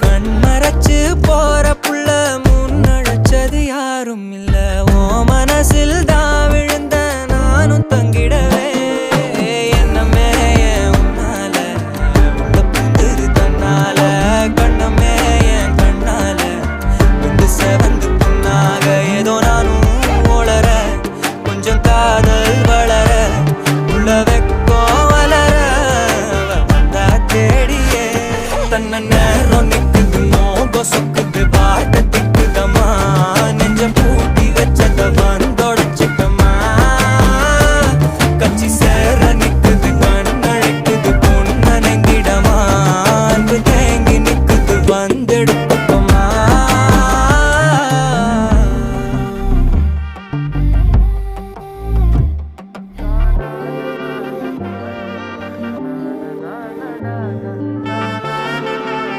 கண்மறைச்சு போற புள்ள முன்னழைச்சது யாரும் இல்ல. ஓ மனசில் தான் விழுந்த நானும் தங்கிடவே என்னமே உன்னால உள்ள புந்துரு தன்னால கண்ணமே என் கண்ணால வந்து செவந்து புண்ணாக ஏதோ நானும் ஓளற கொஞ்சம் காதல் வளர உள்ள வெக்கோ வளர வந்தா தேடியே தன்ன நேரம் நிக்குது மோகம் சொக்குது பாட்ட